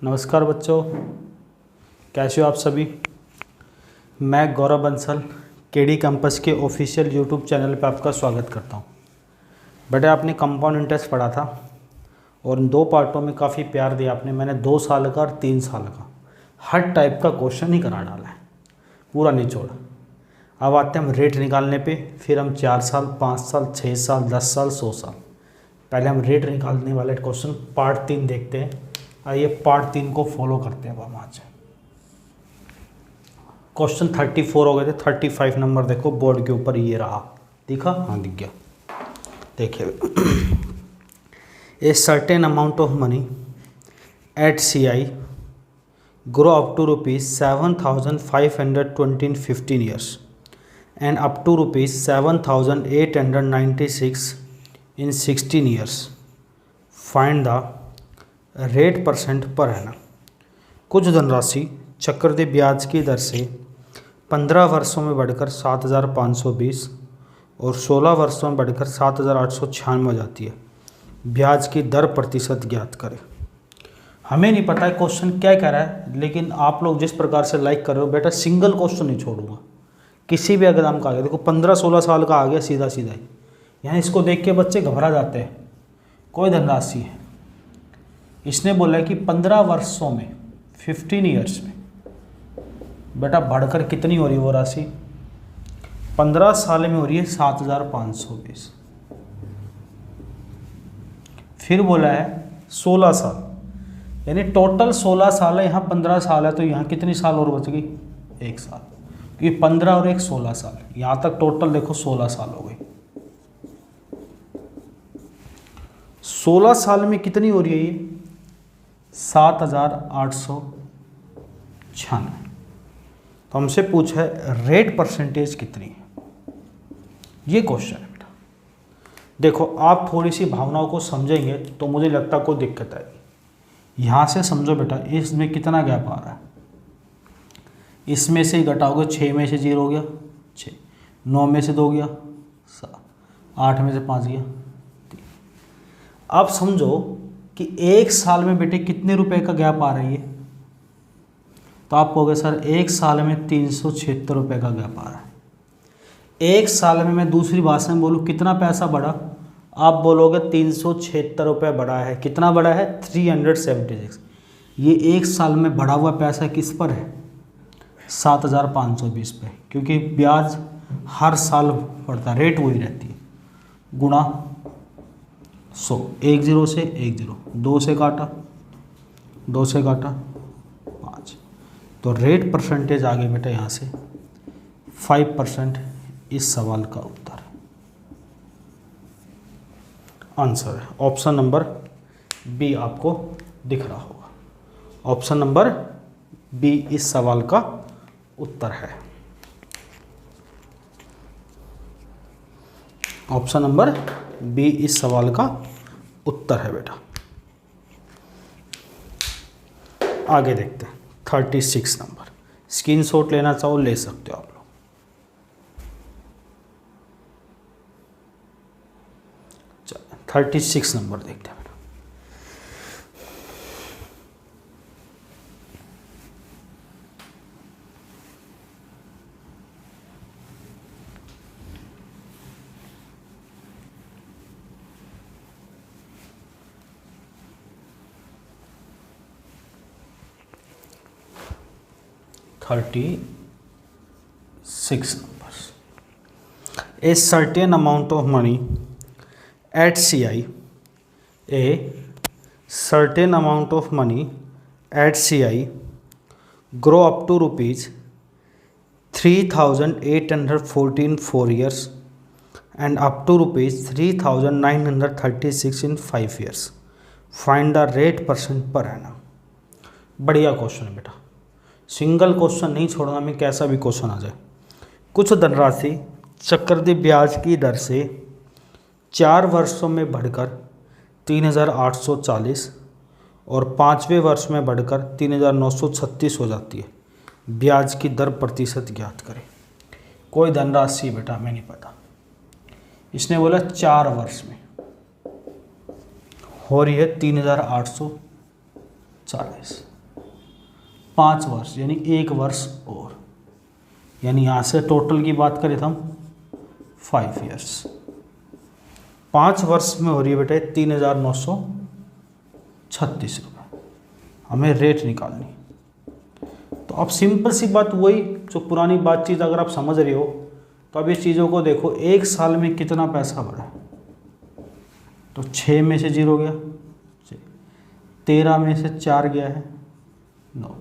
नमस्कार बच्चों, कैसे हो आप सभी। मैं गौरव बंसल केडी कैंपस के ऑफिशियल यूट्यूब चैनल पर आपका स्वागत करता हूं। बेटा आपने कंपाउंड इंटरेस्ट पढ़ा था और इन 2 पार्टों में काफ़ी प्यार दिया आपने। मैंने 2 साल का और 3 साल का हर टाइप का क्वेश्चन ही करा डाला है, पूरा निचोड़। अब आते हैं हम रेट निकालने पे, फिर हम 4 साल, 5 साल, 6 साल, 10 साल, 100 साल। पहले हम रेट निकालने वाले क्वेश्चन पार्ट 3 देखते हैं। आइए पार्ट 3 को फॉलो करते हैं। अब हम आज क्वेश्चन 34 हो गए थे। 35 नंबर देखो बोर्ड के ऊपर, ये रहा, दिखा? हाँ दिख गया। देखिए, a certain amount of money at CI grow up to ₹7,520 in 15 years and up to ₹7,896 in 16 years. Find the rate percent per annum. कुछ धनराशि चक्रवृद्धि ब्याज की दर से 15 वर्षों में बढ़कर 7,520 और 16 वर्षों में बढ़कर 7,896 हो जाती है। ब्याज की दर प्रतिशत ज्ञात करें। हमें नहीं पता है क्वेश्चन क्या कह रहा है, लेकिन आप लोग जिस प्रकार से लाइक कर रहे हो बेटा, सिंगल क्वेश्चन नहीं छोड़ूंगा। किसी भी एग्जाम का आ गया, देखो 15-16 साल का आ गया सीधा सीधा ही। यहाँ इसको देख के बच्चे घबरा जाते हैं। कोई धनराशि है, इसने बोला है कि 15 वर्षों में 15 ईयर्स में बेटा बढ़कर कितनी हो रही है वो राशि? 15 साल में हो रही है 7,520। फिर बोला है 16 साल, यानी टोटल 16 साल है, यहाँ 15 साल है, तो यहाँ कितनी साल और बच गई? 1 साल, क्योंकि 15 और 1 16 साल, यहाँ तक टोटल देखो 16 साल हो गई। 16 साल में कितनी हो रही है ये? 7,896। तो हमसे पूछा है रेट परसेंटेज कितनी है, ये क्वेश्चन है बेटा। देखो आप थोड़ी सी भावनाओं को समझेंगे तो मुझे लगता कोई दिक्कत आएगी। यहाँ से समझो बेटा, इसमें कितना गैप आ रहा है, इसमें से ही घटाओगे, 6 में से 0 हो गया 6, 9 में से 2 गया 7, 8 में से 5 गया 3। अब समझो कि 1 साल में बेटे कितने रुपए का गैप आ रही है, तो आप कहोगे सर 1 साल में 376 रुपये का गैप आ रहा है। 1 साल में मैं दूसरी भाषा में बोलूँ कितना पैसा बढ़ा, आप बोलोगे 376 रुपये बढ़ा है। कितना बढ़ा है? 376। ये 1 साल में बढ़ा हुआ पैसा किस पर है? 7,520 पे, क्योंकि ब्याज हर साल बढ़ता, रेट वही रहती है, गुणा 100। 1 0 से 1 0, 2 से काटा 5, तो रेट परसेंटेज आ गई बेटा यहाँ से 5%। इस सवाल का उत्तर आंसर है ऑप्शन नंबर बी, आपको दिख रहा होगा। ऑप्शन नंबर बी इस सवाल का उत्तर है। ऑप्शन नंबर बी इस सवाल का उत्तर है बेटा। आगे देखते हैं 36 नंबर। स्क्रीनशॉट लेना चाहो ले सकते हो आप लोग। चलो 36 नंबर देखते हैं बेटा। A certain amount of money at CI, a certain amount of money at CI grow up to ₹3,814 4 years and up to ₹3,936 in 5 years. Find the rate percent per annum. बढ़िया क्वेश्चन है बेटा, single question नहीं छोड़ना मैं, कैसा भी question आ जाए। कुछ धनराशि चक्रवृद्धि ब्याज की दर से 4 वर्षों में बढ़कर 3,840 और 5वें वर्ष में बढ़कर 3,936 हो जाती है। ब्याज की दर प्रतिशत ज्ञात करें। कोई धनराशि बेटा हमें नहीं पता, इसने बोला 4 वर्ष में हो रही है 3,840। 5 वर्ष यानी 1 वर्ष और, यानी यहाँ से टोटल की बात करें तो हम 5 ईयर्स। 5 वर्ष में हो रही है बेटे 3,936 रुपये। हमें रेट निकालनी। तो अब सिंपल सी बात वही जो पुरानी बातचीत अगर आप समझ रहे हो तो अब इस चीज़ों को देखो, 1 साल में कितना पैसा बढ़ा। तो 6 में से 0 गया, 13 में से 4 गया है 9,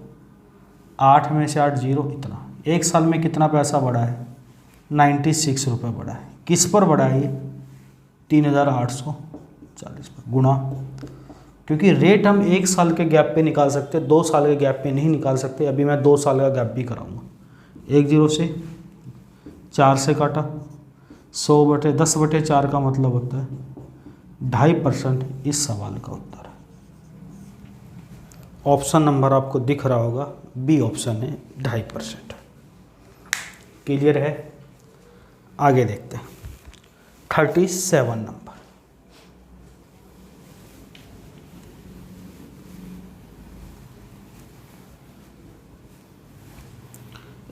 8 में से 8 0, इतना 1 साल में कितना पैसा बढ़ा है 96 रुपये बढ़ा है। किस पर बढ़ा है ये 3,840 पर, गुणा, क्योंकि रेट हम 1 साल के गैप पे निकाल सकते हैं, 2 साल के गैप पे नहीं निकाल सकते। अभी मैं 2 साल का गैप भी कराऊंगा। 1 0 से 4 से काटा, 100/10/4 का मतलब होता है 2.5%। इस सवाल का उत्तर है ऑप्शन नंबर आपको दिख रहा होगा, बी ऑप्शन है 2.5%। क्लियर है? आगे देखते हैं 37 नंबर।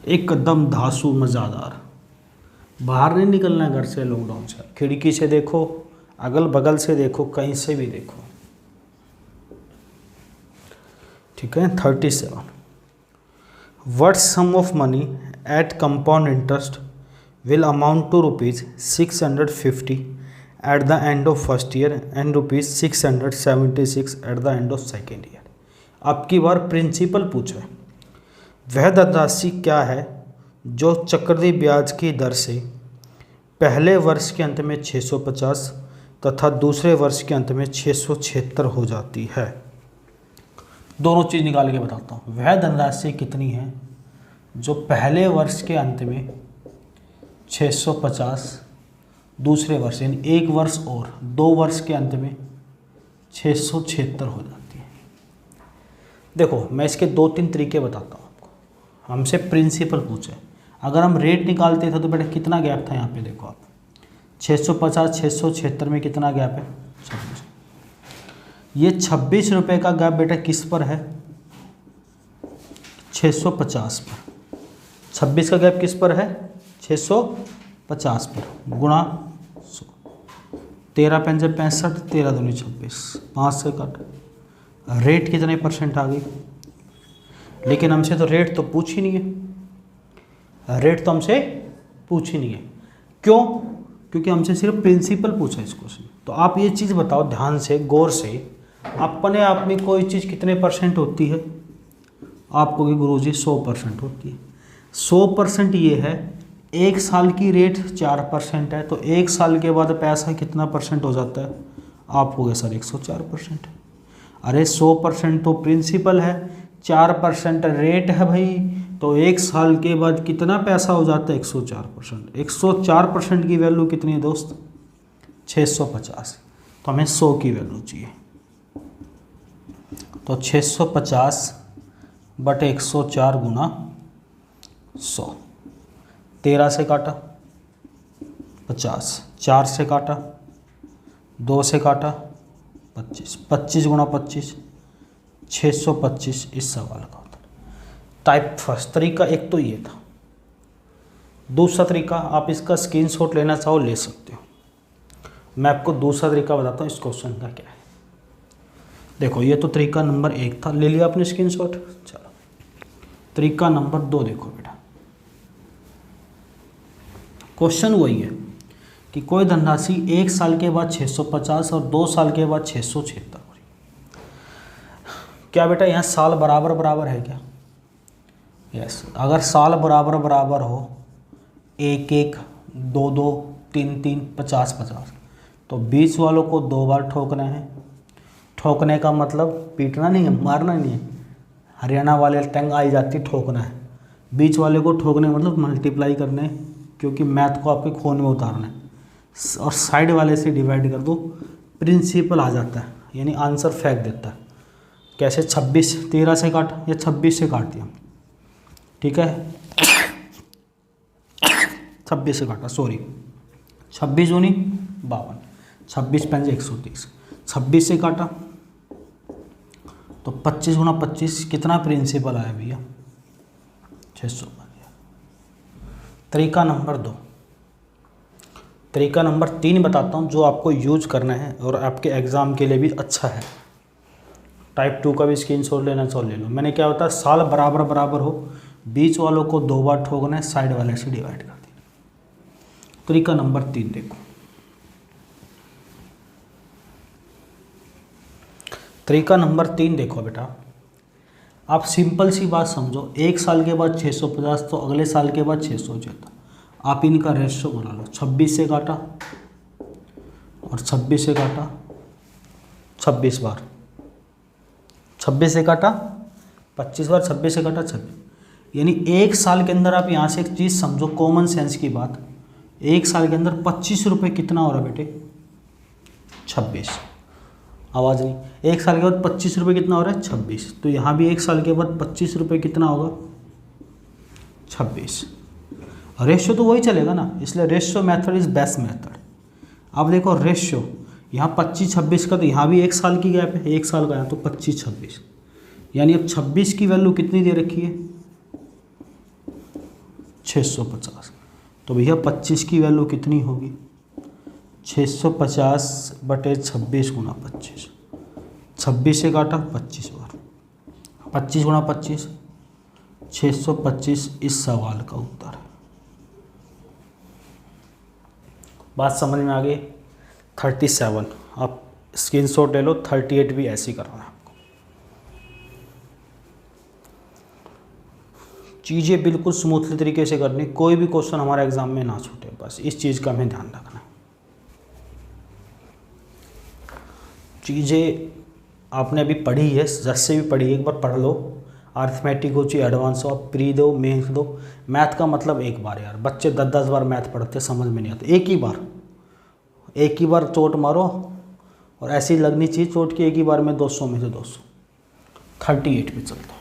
एकदम धांसू मज़ेदार, बाहर नहीं निकलना है घर से लॉकडाउन से। खिड़की से देखो, अगल बगल से देखो, कहीं से भी देखो। ठीक है। 37, what sum of money at compound interest will amount to ₹650 at the end of first year and ₹676 at the end of second year. अब की बार प्रिंसिपल पूछा है, वह धनराशि क्या है जो चक्रवृद्धि ब्याज की दर से पहले वर्ष के अंत में 650 तथा दूसरे वर्ष के अंत में 676 हो जाती है। दोनों चीज़ निकाल के बताता हूँ। वह धनराशि कितनी है जो पहले वर्ष के अंत में 650, दूसरे वर्ष यानी 1 वर्ष और 2 वर्ष के अंत में 676 हो जाती है। देखो मैं इसके 2-3 तरीके बताता हूँ आपको। हमसे प्रिंसिपल पूछे, अगर हम रेट निकालते थे तो बेटा कितना गैप था यहाँ पे देखो आप, 650 676 में कितना गैप है 26। ये 26 रुपये का गैप बेटा किस पर है 650 पर। 26 का गैप किस पर है 650 पर, गुणा 100, 13 5 65, 13 दूनी 26, 5 से कट। रेट कितने % आ गई, लेकिन हमसे तो रेट तो पूछ ही नहीं है, रेट तो हमसे पूछ ही नहीं है। क्यों? क्योंकि हमसे सिर्फ प्रिंसिपल पूछा इस क्वेश्चन। तो आप ये चीज़ बताओ ध्यान से, गौर से, अपने आप में कोई चीज़ कितने % होती है, आपको कि गुरुजी 100% होती है। 100% ये है, 1 साल की रेट 4% है, तो 1 साल के बाद पैसा कितना % हो जाता है, आप हो गए सर 104%। अरे 100% तो प्रिंसिपल है, 4% रेट है भाई, तो 1 साल के बाद कितना पैसा हो जाता है 104%। 104% की वैल्यू कितनी है दोस्त 650, तो हमें 100 की वैल्यू चाहिए। तो 650/104 गुना 100, 13 से काटा 50, 4 से काटा, 2 से काटा 25, 25 गुना 25, 625 इस सवाल का। टाइप फर्स्ट तरीका एक तो ये था। दूसरा तरीका आप इसका स्क्रीनशॉट लेना चाहो ले सकते हो। मैं आपको दूसरा तरीका बताता हूँ इस क्वेश्चन का क्या है। देखो ये तो तरीका नंबर 1 था, ले लिया आपने स्क्रीनशॉट। चलो तरीका नंबर 2 देखो बेटा। क्वेश्चन वही है कि कोई धनराशि 1 साल के बाद 650 और 2 साल के बाद 676 हो रही। क्या बेटा यहाँ साल बराबर बराबर है क्या? यस। अगर साल बराबर बराबर हो, 1-1, 2-2, 3-3, 50-50, तो बीच वालों को 2 बार ठोकना है। ठोकने का मतलब पीटना नहीं है, मारना नहीं है। हरियाणा वाले टंग आई जाती ठोकना है। बीच वाले को ठोकने मतलब मल्टीप्लाई करना है, क्योंकि मैथ को आपके खून में उतारना है। और साइड वाले से डिवाइड कर दो, प्रिंसिपल आ जाता है, यानी आंसर फेंक देता है। कैसे 26, 13 से काट या 26 से काट दिया, ठीक है 26 से काटा, सॉरी 26 दूनी 52, 26 5 130, 26 से काटा तो 25 गुना 25 कितना प्रिंसिपल आया भैया? 600 आ गया। तरीका नंबर 2। तरीका नंबर 3 बताता हूँ जो आपको यूज करना है और आपके एग्ज़ाम के लिए भी अच्छा है। टाइप 2 का भी स्क्रीनशॉट लेना चाहो ले लो। मैंने क्या बताया, साल बराबर बराबर हो, बीच वालों को 2 बार ठोकना है, साइड वाले से डिवाइड कर देना। तरीका नंबर 3 देखो। तरीका नंबर 3 देखो बेटा, आप सिंपल सी बात समझो, 1 साल के बाद 650 तो अगले साल के बाद 600 हो जाता। आप इनका रेशो बना लो। 26 से काटा और 26 से काटा, 26 बार, 26 से काटा 25 बार, 26 से काटा 26। यानी 1 साल के अंदर आप यहाँ से एक चीज़ समझो, कॉमन सेंस की बात, 1 साल के अंदर 25 रुपये कितना हो रहा है बेटे? 26। आवाज़ नहीं। 1 साल के बाद 25 रुपये कितना हो रहा है? 26। तो यहाँ भी 1 साल के बाद 25 रुपये कितना होगा? 26। रेशियो तो वही चलेगा ना, इसलिए ratio method is best method. अब देखो रेशियो, यहाँ 25-26 का, तो यहाँ भी 1 साल की गैप है, 1 साल का है तो 25-26, यानी अब 26 की वैल्यू कितनी दे रखी है? 650। तो भैया 25 की वैल्यू कितनी होगी? 650 बटे 26 गुना 25। 26 से काटा 25 बार, 25 गुना 25, 625 इस सवाल का उत्तर है। बात समझ में आ गई? 37 आप स्क्रीनशॉट ले लो, 38 भी ऐसे ही करना है आपको। चीज़ें बिल्कुल स्मूथली तरीके से करनी, कोई भी क्वेश्चन हमारे एग्जाम में ना छूटे, बस इस चीज़ का हमें ध्यान रखना है। चीज़ें आपने अभी पढ़ी है, जैसे भी पढ़ी, एक बार पढ़ लो। अर्थमेटिक हो चाहे एडवांस हो, आप प्री दो, मेंस दो। मैथ का मतलब एक बार यार, बच्चे 10-10 बार मैथ पढ़ते, समझ में नहीं आता। एक ही बार चोट मारो और ऐसी लगनी चाहिए चोट की एक ही बार में 200 में से 200। 38 पे चलता है।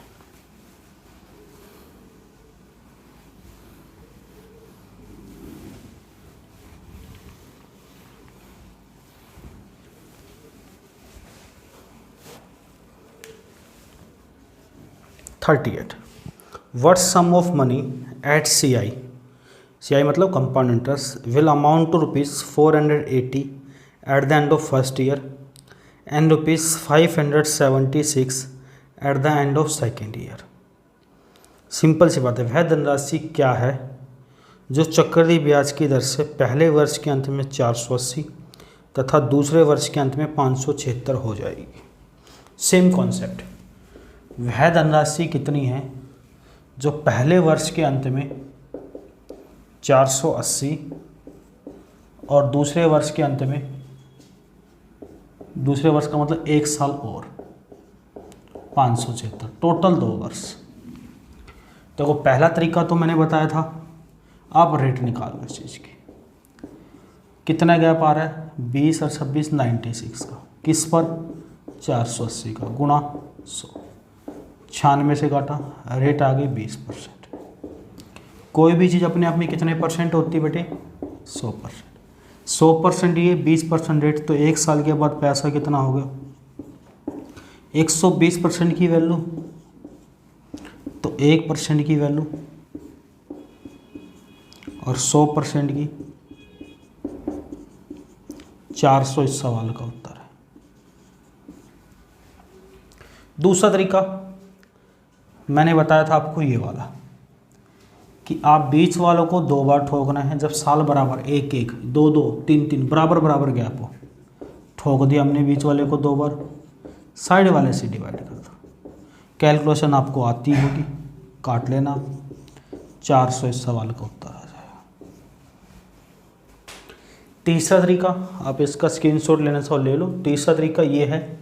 What sum of money at CI मतलब compound interest will amount to rupees 480 at the end of first year and rupees 576 at the end of second year। Simple सी बात है, वह धनराशि क्या है जो चक्रवृद्धि ब्याज की दर से पहले वर्ष के अंत में 480 तथा दूसरे वर्ष के अंत में 576 हो जाएगी। सेम कॉन्सेप्ट, वह धनराशि कितनी है जो पहले वर्ष के अंत में 480 और दूसरे वर्ष के अंत में, दूसरे वर्ष का मतलब 1 साल और 576, टोटल 2 वर्ष। देखो पहला तरीका तो मैंने बताया था, आप रेट निकालो इस चीज़ की। कितना गैप आ रहा है? 20 और 26 96 का, किस पर? 480 का, गुणा 100, 96 से काटा, रेट आ गई 20%। कोई भी चीज़ अपने आप में कितने परसेंट होती है बेटे? 100%। 100% ये 20% रेट, तो 1 साल के बाद पैसा कितना हो गया? 120% की वैल्यू, तो 1% की वैल्यू और 100% की 400 इस सवाल का उत्तर है। दूसरा तरीका मैंने बताया था आपको ये वाला, कि आप बीच वालों को 2 बार ठोकना है। जब साल बराबर 1-1, 2-2, 3-3 बराबर बराबर गैप हो, ठोक दिया हमने बीच वाले को 2 बार, साइड वाले से डिवाइड कर दो। कैलकुलेशन आपको आती होगी, काट लेना, 400 इस सवाल का उत्तर आ जाएगा। तीसरा तरीका, आप इसका स्क्रीनशॉट लेना चाहो ले लो। तीसरा तरीका ये है,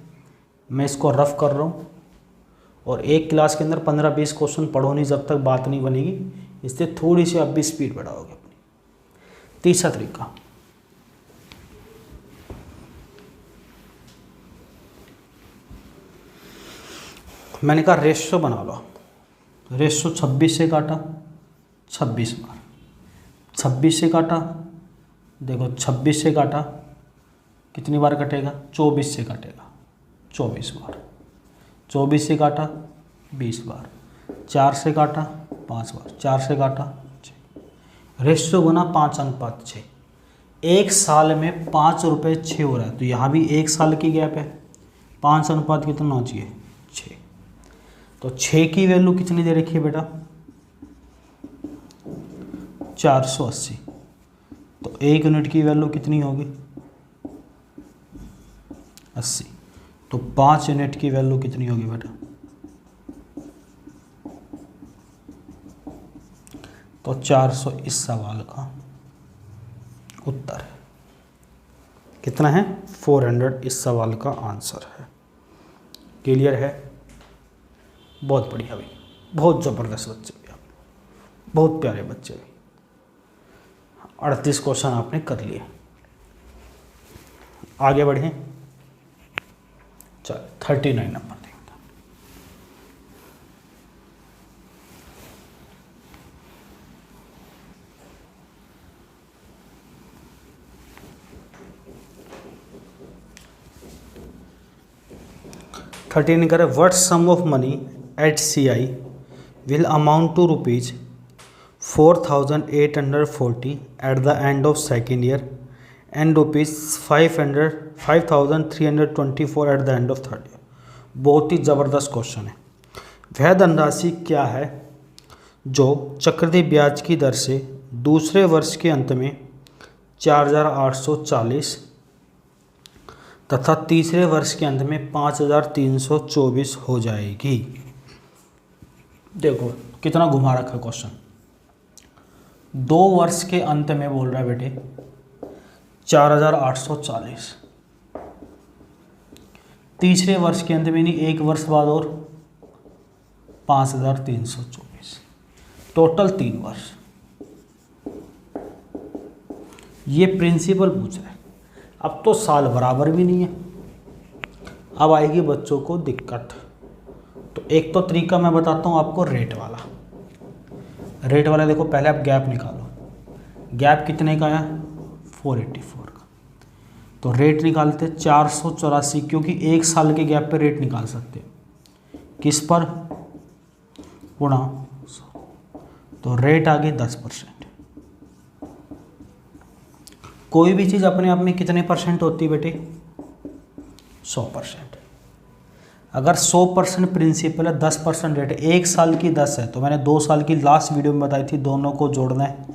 मैं इसको रफ कर रहा हूँ और एक क्लास के अंदर 15-20 क्वेश्चन पढ़ो नहीं जब तक बात नहीं बनेगी, इससे थोड़ी सी आप भी स्पीड बढ़ाओगे अपनी। तीसरा तरीका, मैंने कहा रेशो बना लो। रेशो 26 से काटा 26 बार, 26 से काटा, देखो 26 से काटा कितनी बार कटेगा? 24 से कटेगा, 24 बार। 24 से काटा 20 बार, 4 से काटा 5 बार, 4 से काटा 6। रेशियो बना 5:6। एक साल में 5 रुपये 6 हो रहा है, तो यहाँ भी एक साल की गैप है। 5 अनुपात कितना होना चाहिए? 6। तो 6 की वैल्यू कितनी दे रखी है बेटा? 480। तो 1 यूनिट की वैल्यू कितनी होगी? 80। तो 5 यूनिट की वैल्यू कितनी होगी बेटा? तो 400 इस सवाल का उत्तर है। कितना है? 400 इस सवाल का आंसर है। क्लियर है? बहुत बढ़िया भाई, बहुत ज़बरदस्त बच्चे भी आप, बहुत प्यारे बच्चे भी। 38 क्वेश्चन आपने कर लिए। आगे बढ़ें। चल 39 नंबर देखते हैं। थर्टीन करे, what sum of money at CI will amount to rupees 4,840 at the end of second year and rupees 5,324 at the end of third year. बहुत ही ज़बरदस्त क्वेश्चन है। वह धनराशि क्या है जो चक्रवृद्धि ब्याज की दर से दूसरे वर्ष के अंत में 4,840 तथा तीसरे वर्ष के अंत में 5,324 हो जाएगी। देखो कितना घुमा रखा क्वेश्चन। 2 वर्ष के अंत में बोल रहा है बेटे 4,840, तीसरे वर्ष के अंत में नहीं, 1 वर्ष बाद और 5,324, टोटल 3 वर्ष। ये प्रिंसिपल पूछ रहा है। अब तो साल बराबर भी नहीं है, अब आएगी बच्चों को दिक्कत। तो एक तो तरीका मैं बताता हूँ आपको, रेट वाला। रेट वाला देखो, पहले आप गैप निकालो। गैप कितने का है? 484 का। तो रेट निकालते 484, क्योंकि 1 साल के गैप पे रेट निकाल सकते हैं। किस पर? गुणा 100। तो रेट आ गई 10%। कोई भी चीज़ अपने आप में कितने परसेंट होती है बेटे? 100%। अगर 100% प्रिंसिपल है, 10% रेट है, 1 साल की 10 है, तो मैंने 2 साल की लास्ट वीडियो में बताई थी, दोनों को जोड़ना है।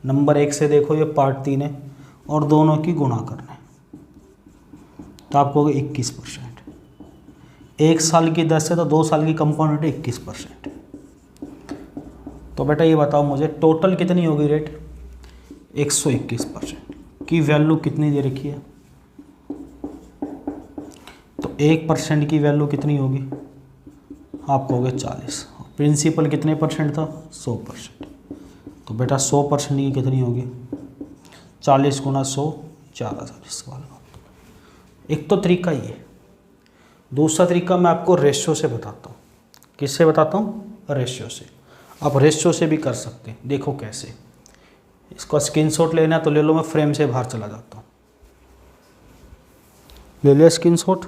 नंबर 1 से देखो, ये पार्ट 3 है, और दोनों की गुणा करना है, तो आपको होगा 21%। 1 साल की 10 है तो 2 साल की कंपाउंड रेट 21%। तो बेटा ये बताओ मुझे, टोटल कितनी होगी रेट? 121% की वैल्यू कितनी दे रखी है? तो 1% की वैल्यू कितनी होगी? आपको हो गया 40। प्रिंसिपल कितने परसेंट था? 100%। तो बेटा 100% की कितनी होगी? 40 गुना 100, 4,000 इस सवाल का। एक तो तरीका ये है। दूसरा तरीका मैं आपको रेशियो से बताता हूँ। किससे बताता हूँ? रेशियो से। आप रेशियो से भी कर सकते हैं। देखो कैसे। इसका स्क्रीनशॉट लेना है तो ले लो, मैं फ्रेम से बाहर चला जाता हूँ। ले लिया स्क्रीनशॉट?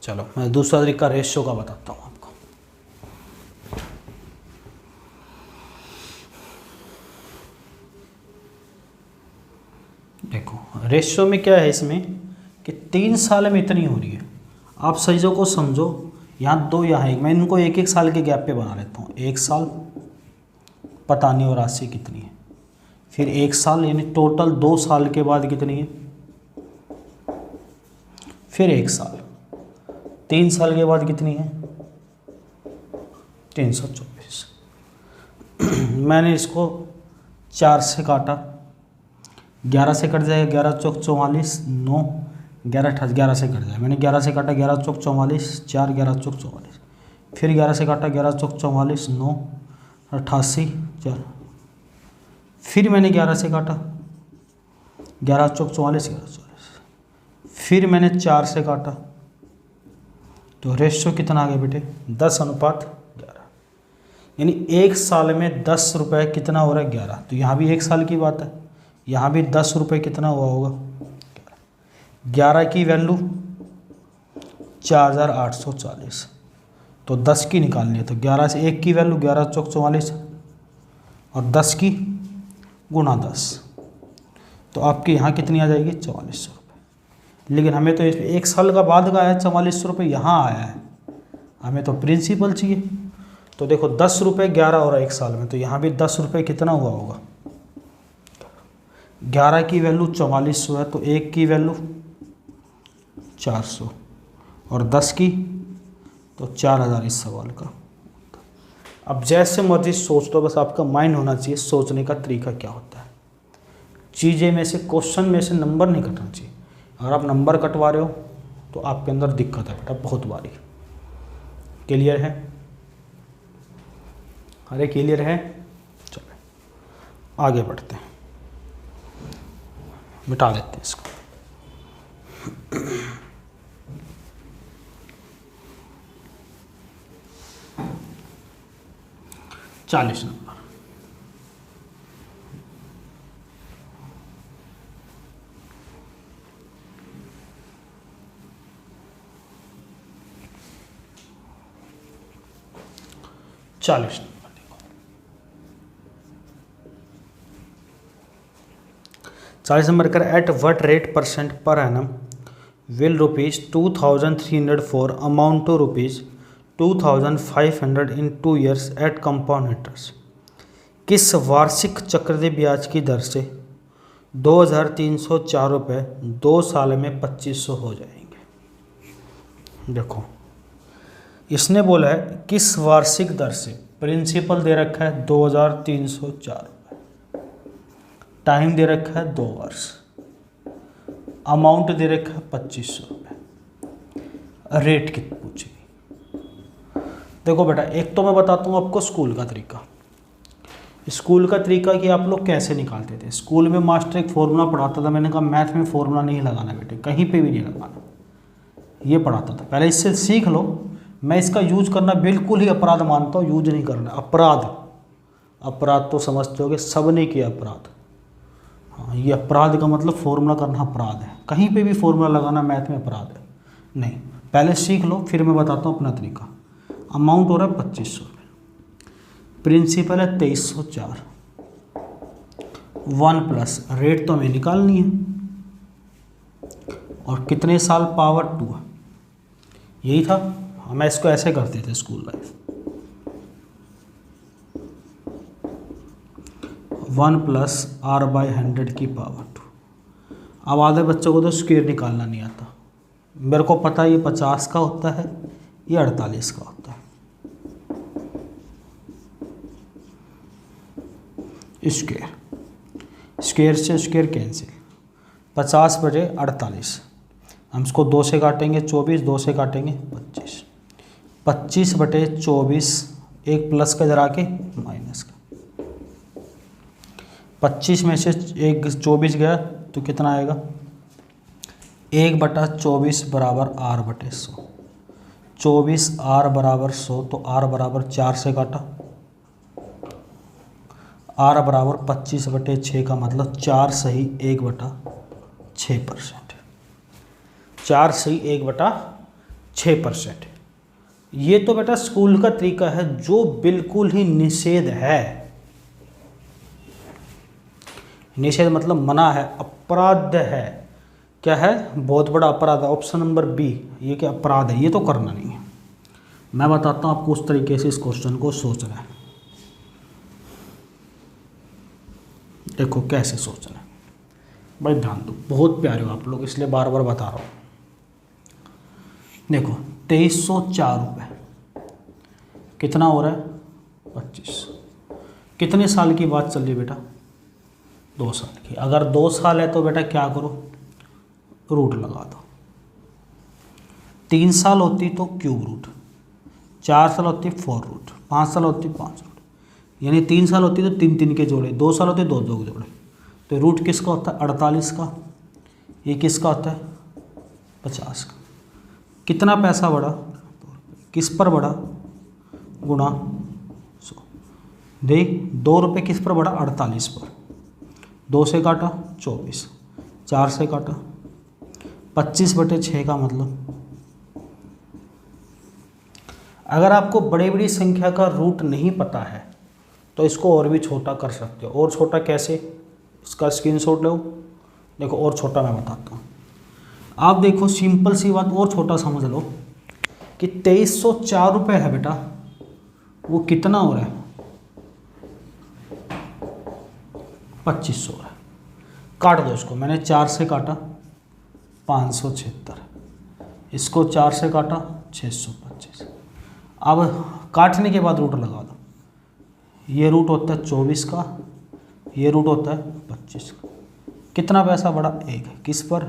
चलो मैं दूसरा तरीका रेशियो का बताता हूँ आपको। देखो रेशियो में क्या है इसमें कि 3 साल में इतनी हो रही है। आप चीज़ों को समझो, यहाँ 2 यहाँ 1, मैं इनको 1-1 साल के गैप पे बना लेता हूँ। 1 साल, पता नहीं और राशि कितनी है, फिर 1 साल, यानी टोटल 2 साल के बाद कितनी है, फिर 1 साल, 3 साल के बाद कितनी है, 324। मैंने इसको 4 से काटा, 11 से कट जाएगा, 11 चौक 44, 9, 11 28, 11 से कट जाएगा। मैंने 11 से काटा, 11 चौक 44, 4, 11 चौक 44, फिर 11 से काटा, 11 चौक 44, 9, 88, 4, फिर मैंने 11 से काटा, 11 चौक 44, 11 44, फिर मैंने 4 से काटा, तो रेशियो कितना आ गया बेटे? 10:11। यानी 1 साल में 10 रुपये कितना हो रहा है? 11। तो यहाँ भी 1 साल की बात है, यहाँ भी 10 रुपये कितना हुआ होगा? 11 की वैल्यू 4840। तो 10 की निकालनी है तो 11 से 1 की वैल्यू 11 चौक 44 और 10 की गुणा 10, तो आपके यहाँ कितनी आ जाएगी 4400 रुपये। लेकिन हमें तो इसमें 1 साल का बाद का है 4400 रुपये यहाँ आया है, हमें तो प्रिंसिपल चाहिए। तो देखो 10 रुपये 11 और 1 साल में, तो यहाँ भी 10 रुपये कितना हुआ होगा, 11 की वैल्यू 4400 है तो 1 की वैल्यू 400 और 10 की तो 4000 इस सवाल का। अब जैसे मर्जी सोच लो, बस आपका माइंड होना चाहिए सोचने का तरीका क्या होता है। चीज़ें में से, क्वेश्चन में से नंबर नहीं कटना चाहिए। अगर आप नंबर कटवा रहे हो तो आपके अंदर दिक्कत है बेटा बहुत बारी। क्लियर है? अरे क्लियर है? चलो आगे बढ़ते हैं, मिटा देते हैं इसको। चालीस नंबर, चालीस नंबर देखो। 40 नंबर कर, at what rate percent per annum will ₹2304 amount to ₹2500 in 2 years at compound interest. किस वार्षिक चक्रवृद्धि ब्याज की दर से 2304 रुपये 2 साल में 2500 हो जाएंगे। देखो इसने बोला है किस वार्षिक दर से, प्रिंसिपल दे रखा है 2304 रुपये, टाइम दे रखा है 2 वर्ष, अमाउंट दे रखा है 2500 रुपये, रेट कितना पूछेगी। देखो बेटा एक तो मैं बताता हूँ आपको स्कूल का तरीका। स्कूल का तरीका कि आप लोग कैसे निकालते थे। स्कूल में मास्टर एक फॉर्मूला पढ़ाता था, मैंने कहा मैथ में फॉर्मूला नहीं लगाना बेटे, कहीं पे भी नहीं लगाना, ये पढ़ाता था। पहले इससे सीख लो। मैं इसका यूज करना बिल्कुल ही अपराध मानता हूँ, यूज नहीं करना। अपराध, अपराध तो समझते होगे, सब ने किया अपराध। हाँ, ये अपराध का मतलब फॉर्मूला करना अपराध है। कहीं पे भी फॉर्मूला लगाना मैथ में अपराध है नहीं। पहले सीख लो फिर मैं बताता हूँ अपना तरीका। अमाउंट हो रहा है 2500, प्रिंसिपल है 2304, 1 प्लस रेट तो हमें निकालनी है और कितने साल पावर 2, यही था। हम इसको ऐसे करते थे स्कूल लाइफ, 1 प्लस r/100 की पावर 2। अब आधे बच्चों को तो स्क्वायर निकालना नहीं आता। मेरे को पता है ये 50 का होता है, ये 48 का होता है। स्क्वायर से स्क्वायर कैंसिल, 50/48, हम इसको 2 से काटेंगे 24, 2 से काटेंगे 25, 25/24, एक प्लस का जरा के माइनस का, 25 में से एक 24 गया तो कितना आएगा, 1/24 बराबर r/100, 24 r बराबर 100, तो r बराबर 4 से काटा, r बराबर 25/6 का मतलब 4 सही 1/6%, 4 सही 1/6%। ये तो बेटा स्कूल का तरीका है जो बिल्कुल ही निषेध है। निषेध मतलब मना है, अपराध है। क्या है? बहुत बड़ा अपराध है। ऑप्शन नंबर बी, ये क्या अपराध है, ये तो करना नहीं है। मैं बताता हूँ आपको उस तरीके से इस क्वेश्चन को सोचना है। देखो कैसे सोचना है, भाई ध्यान दो, बहुत प्यारे हो आप लोग इसलिए बार बार बता रहा हूँ। देखो 2304 रुपये कितना हो रहा है, 25। कितने साल की बात चल रही है बेटा, 2 साल की। अगर 2 साल है तो बेटा क्या करो, रूट लगा दो। 3 साल होती तो क्यूब रूट, 4 साल होती 4 रूट, 5 साल होती 5 रूट, यानी 3 साल होती तो 3 3 के जोड़े, 2 साल होते 2 2 के जोड़े। तो रूट किसका होता है, 48 का। ये किसका होता है, 50 का। कितना पैसा बढ़ा, किस पर बढ़ा, गुणा 100। देख 2 रुपये किस पर बढ़ा, 48 पर। 2 से काटा 24, 4 से काटा 25/6 का मतलब अगर आपको बड़ी बड़ी संख्या का रूट नहीं पता है तो इसको और भी छोटा कर सकते हो। और छोटा कैसे, इसका स्क्रीनशॉट लो। देखो और छोटा मैं बताता हूँ। आप देखो सिंपल सी बात, और छोटा समझ लो कि 2304 रुपये है बेटा, वो कितना हो रहा है, 2500 है। काट दो इसको, मैंने 4 से काटा 576, इसको 4 से काटा 625। अब काटने के बाद रूट लगा दो। ये रूट होता है 24 का, ये रूट होता है 25 का। कितना पैसा बढ़ा, 1 है। किस पर,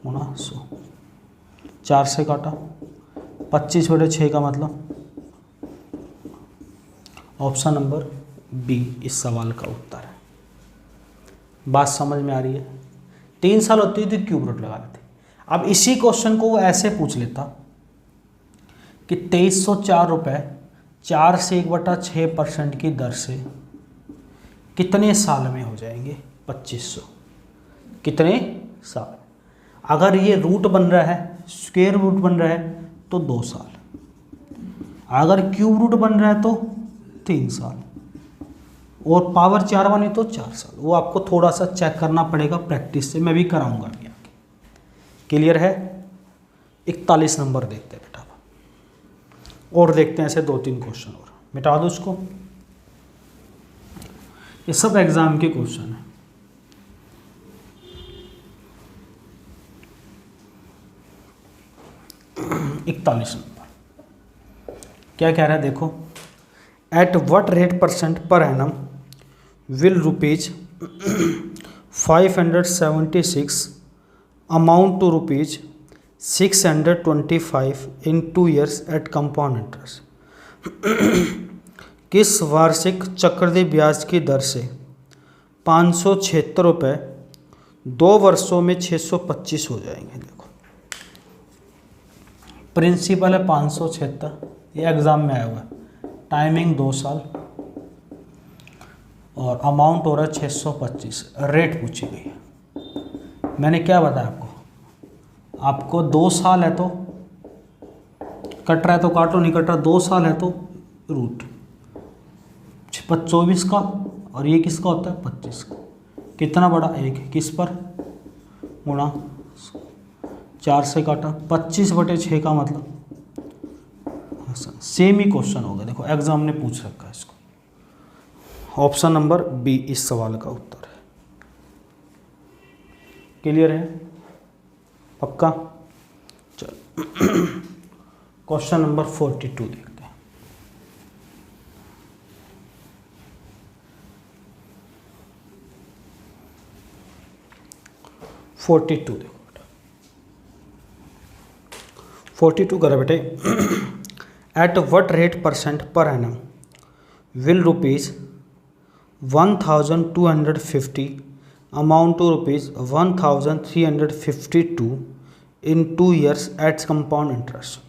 गुणा 100। 4 से काटा 25/6 का मतलब ऑप्शन नंबर बी इस सवाल का उत्तर है। बात समझ में आ रही है। 3 साल होती थी क्यूब रूट लगा लेते। अब इसी क्वेश्चन को वो ऐसे पूछ लेता कि 2304 रुपये 4 से 1/6% की दर से कितने साल में हो जाएंगे 2500, कितने साल। अगर ये रूट बन रहा है, स्क्वायर रूट बन रहा है तो 2 साल, अगर क्यूब रूट बन रहा है तो 3 साल, और पावर 4 बनी तो 4 साल। वो आपको थोड़ा सा चेक करना पड़ेगा प्रैक्टिस से, मैं भी कराऊंगा अभी आगे। क्लियर है। 41 नंबर देखते हैं बेटा, और देखते हैं ऐसे 2-3 क्वेश्चन और। मिटा दो इसको, ये सब एग्जाम के क्वेश्चन है। इकतालीस नंबर क्या कह रहा है, देखो। At what rate percent per annum will rupees 576 amount to rupees 625 in 2 years at compound interest. किस वार्षिक चक्रवृद्धि ब्याज की दर से 576 रुपये 2 वर्षों में 625 हो जाएंगे। देखो प्रिंसिपल है 576, ये एग्ज़ाम में आया हुआ है। टाइमिंग 2 साल और अमाउंट हो रहा है 625। रेट पूछी गई है। मैंने क्या बताया आपको 2 साल है तो कट रहा है तो काटो, नहीं कट रहा 2 साल है तो रूट 24 का, और ये किसका होता है 25 का। कितना बड़ा, 1 है। किस पर, गुणा 4 से काटा 25/6 का मतलब सेम ही क्वेश्चन होगा। देखो एग्जाम ने पूछ रखा है इसको। ऑप्शन नंबर बी इस सवाल का उत्तर है। क्लियर है, पक्का। चल क्वेश्चन नंबर 42 देखते हैं। देखो बेटा 42 करा बेटे। At what rate percent per annum will rupees 1250 amount to rupees 1352 in 2 years at compound interest.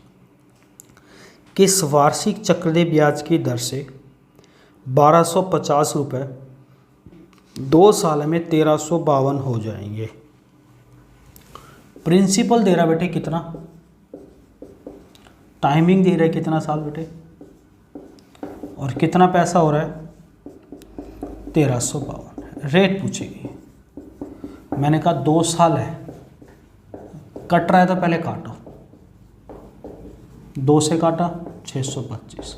किस वार्षिक चक्रवृद्धि ब्याज की दर से 1250 रुपये 2 साल में 1352 हो जाएंगे। प्रिंसिपल दे रहा बेटे कितना, टाइमिंग दे रहा है कितना साल बेटे, और कितना पैसा हो रहा है 1352। रेट पूछी गई। मैंने कहा 2 साल है, कट रहा है तो पहले काटो। 2 से काटा 625,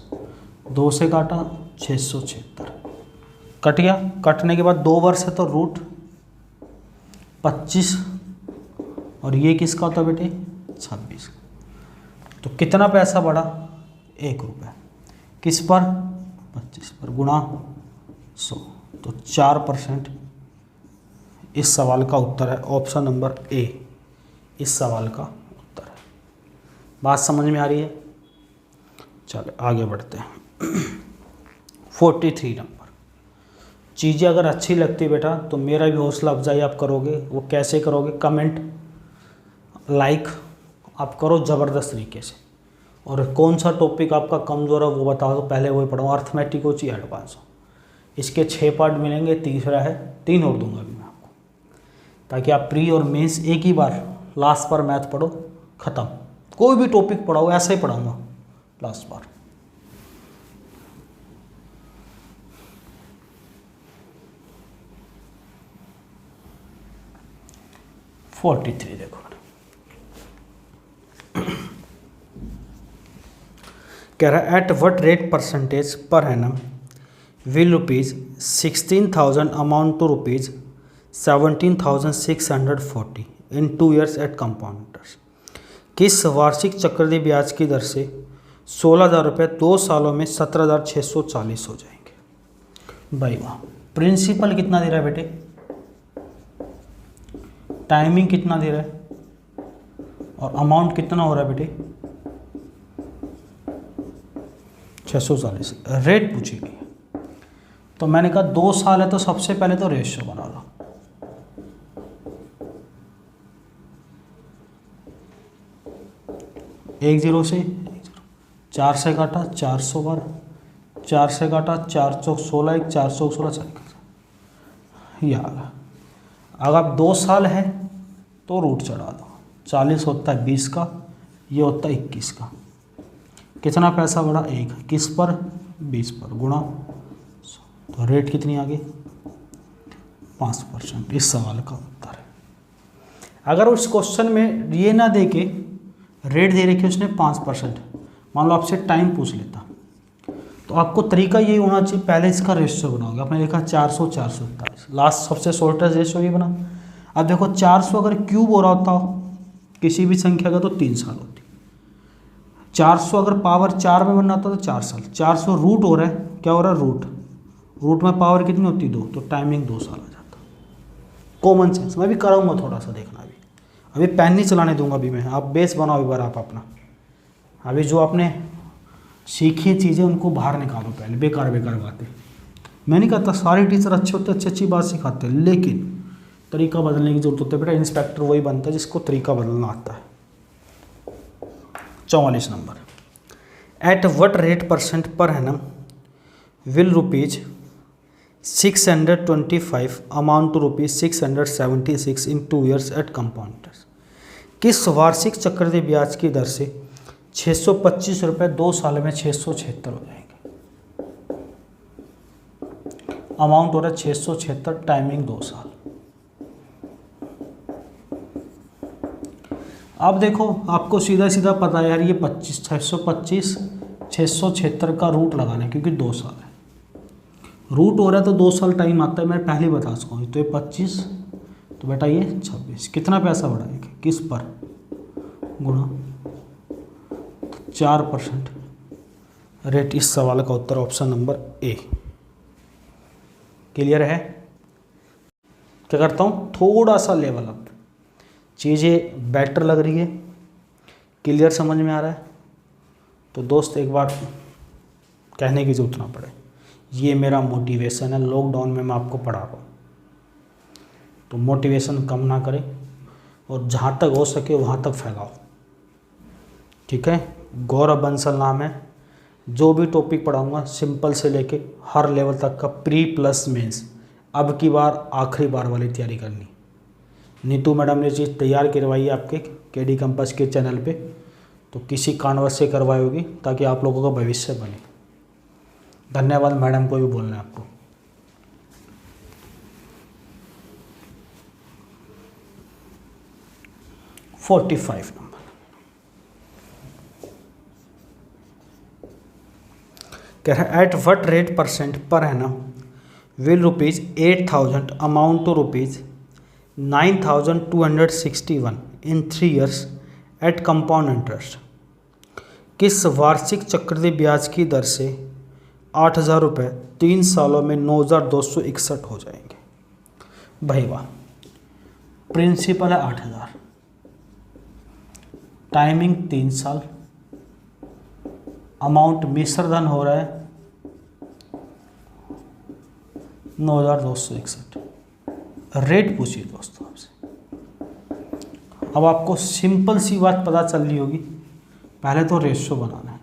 2 से काटा 676, कट गया। कटने के बाद 2 वर्ष है तो रूट 25, और ये किसका होता बेटे 26। तो कितना पैसा बढ़ा, 1 रुपये। किस पर, 25 पर, गुणा 100, तो 4% इस सवाल का उत्तर है। ऑप्शन नंबर ए इस सवाल का उत्तर है। बात समझ में आ रही है। चलो आगे बढ़ते हैं। 43 नंबर। चीज़ें अगर अच्छी लगती बेटा तो मेरा भी हौसला अफजाई आप करोगे। वो कैसे करोगे, कमेंट लाइक आप करो ज़बरदस्त तरीके से, और कौन सा टॉपिक आपका कमज़ोर है वो बता दो, पहले वही पढ़ाऊँ। अर्थमेटिक हो चाहिए एडवांस हो। इसके 6 पार्ट मिलेंगे, तीसरा है 3 और दूंगा भी मैं आपको, ताकि आप प्री और मेंस एक ही बार लास्ट पर मैथ पढ़ो, ख़त्म। कोई भी टॉपिक पढ़ाओ ऐसा ही पढ़ाऊँगा, लास्ट बार। फोर्टी थ्री देखो, कह रहा है at what rate percentage per annum will ₹16,000 amount to ₹17,640 in 2 years at compound interest. किस वार्षिक चक्रवृद्धि ब्याज की दर से 16,000 रुपये 2 सालों में 17,640 हो जाएंगे। भाई वाह, प्रिंसिपल कितना दे रहा है बेटे, टाइमिंग कितना दे रहा है और अमाउंट कितना हो रहा है बेटे 640, रेट पूछी गई है। तो मैंने कहा 2 साल है तो सबसे पहले तो रेशियो बना लो। एक जीरो से 4 से काटा 400 बार, 4 से काटा 4 चौक 16, 1 4 चौक 16 ये आ गया। अगर आप 2 साल है तो रूट चढ़ा दो, 40 होता है 20 का, ये होता है 21 का। कितना पैसा बढ़ा, 1 किस पर 20 पर गुणा, तो रेट कितनी आ गई 5%। इस सवाल का उत्तर है। अगर उस क्वेश्चन में ये ना दे के रेट दे रखी उसने 5%, मान लो आपसे टाइम पूछ लेता, तो आपको तरीका यही होना चाहिए, पहले इसका रेशियो बनाओगे। आपने लिखा 400 427, लास्ट सबसे शॉर्टेस्ट रेशियो ये बना। अब देखो 400 अगर क्यूब हो रहा होता किसी भी संख्या का तो 3 साल होती, 400 अगर पावर 4 में बनना होता तो 4 साल, 400 रूट हो रहा है, क्या हो रहा है रूट में पावर कितनी होती 2, तो टाइमिंग 2 साल आ जाता। कॉमन सेंस मैं भी कराऊंगा थोड़ा सा, देखना अभी पेन नहीं चलाने दूंगा अभी मैं, आप बेस बनाओ एक बार आप अपना। अभी जो आपने सीखी चीज़ें उनको बाहर निकालो पहले, बेकार बातें। मैं नहीं कहता सारे टीचर अच्छे होते, अच्छी बात सिखाते हैं, लेकिन तरीका बदलने की जरूरत होती है बेटा। इंस्पेक्टर वही बनता है जिसको तरीका बदलना आता है। 44 number, at what rate percent per annum will ₹625 amount to ₹676 in 2 years at compound interest. किस वार्षिक चक्रवृद्धि ब्याज की दर से 625 रुपये 2 साल में 676 हो जाएंगे। अमाउंट हो रहा है 676, टाइमिंग 2 साल। अब देखो आपको सीधा सीधा पता है यार, ये 625 676 का रूट लगाना है क्योंकि 2 साल है, रूट हो रहा है तो 2 साल टाइम आता है, मैं पहले बता सकता हूँ। तो ये 25, तो बेटा ये 26, कितना पैसा बढ़ाएगा किस पर गुणा 4%। रेट इस सवाल का उत्तर ऑप्शन नंबर ए। क्लियर है? क्या करता हूँ, थोड़ा सा लेवल अप, चीज़ें बेटर लग रही है, क्लियर समझ में आ रहा है, तो दोस्त एक बार कहने की जरूरत ना पड़े, ये मेरा मोटिवेशन है। लॉकडाउन में मैं आपको पढ़ा रहा हूँ, तो मोटिवेशन कम ना करें और जहाँ तक हो सके वहाँ तक फैलाओ। ठीक है, गौरव बंसल नाम है। जो भी टॉपिक पढ़ाऊँगा सिंपल से लेके हर लेवल तक का, प्री प्लस मेंस, अब की बार आखिरी बार वाली तैयारी करनी। नीतू मैडम ने चीज़ तैयार करवाई है आपके केडी कैंपस के चैनल पे, तो किसी कारणवश से करवाई होगी ताकि आप लोगों का भविष्य बने। धन्यवाद मैडम को भी बोलना है आपको। ₹45 नंबर, कह रहा है at what rate percent per annum will ₹8,000 amount to ₹9,261 in 3 years at compound interest. किस वार्षिक चक्रवृद्धि ब्याज की दर से 8,000 रुपये 3 सालों में 9,261 हो जाएंगे। भाई वाह, प्रिंसिपल है 8,000, टाइमिंग 3 साल, अमाउंट मिश्र धन हो रहा है 9,261, रेट पूछिए दोस्तों आपसे। अब आपको सिंपल सी बात पता चल रही होगी, पहले तो रेशियो बनाना है।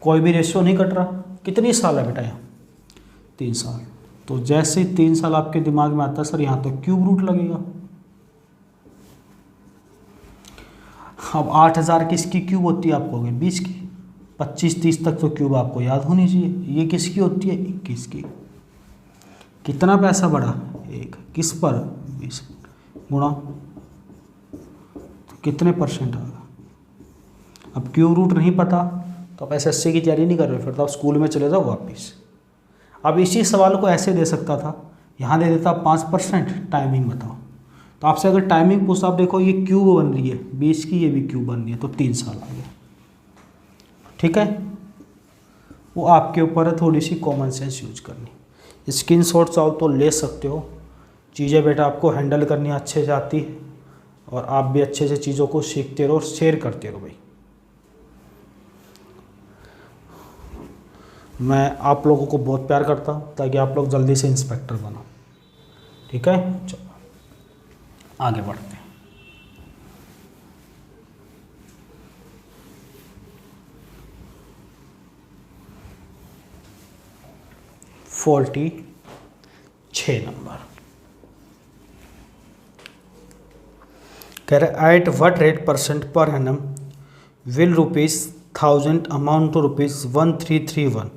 कोई भी रेशियो नहीं कट रहा। कितनी साल है बेटा यहाँ, 3 साल। तो जैसे ही 3 साल आपके दिमाग में आता है सर यहाँ तो क्यूब रूट लगेगा। अब 8000 किसकी क्यूब होती है आप कहोगे 20 की। 25-30 तक तो क्यूब आपको याद होनी चाहिए। ये किसकी होती है 21 की। कितना पैसा बढ़ा 1 किस पर 20 गुणा तो कितने परसेंट आएगा। अब क्यूब रूट नहीं पता तो आप एसएससी की तैयारी नहीं कर रहे, फिर तो आप स्कूल में चले जाओ वापस। अब इसी सवाल को ऐसे दे सकता था, यहाँ दे देता 5%, टाइमिंग बताओ। तो आपसे अगर टाइमिंग पूछता, आप देखो ये क्यूब बन रही है 20 की, ये भी क्यूब बन रही है, तो 3 साल आ गया। ठीक है, वो आपके ऊपर है थोड़ी सी कॉमन सेंस यूज करनी। स्क्रीनशॉट चाहो तो ले सकते हो। चीज़ें बेटा आपको हैंडल करनी अच्छे से आती है और आप भी अच्छे से चीज़ों को सीखते रहो और शेयर करते रहो भाई। मैं आप लोगों को बहुत प्यार करता हूँ ताकि आप लोग जल्दी से इंस्पेक्टर बनो। ठीक है, चलो आगे बढ़ते हैं। फोर्टी 6 नंबर कह रहे at what rate percent per annum will ₹1000 amount to ₹1331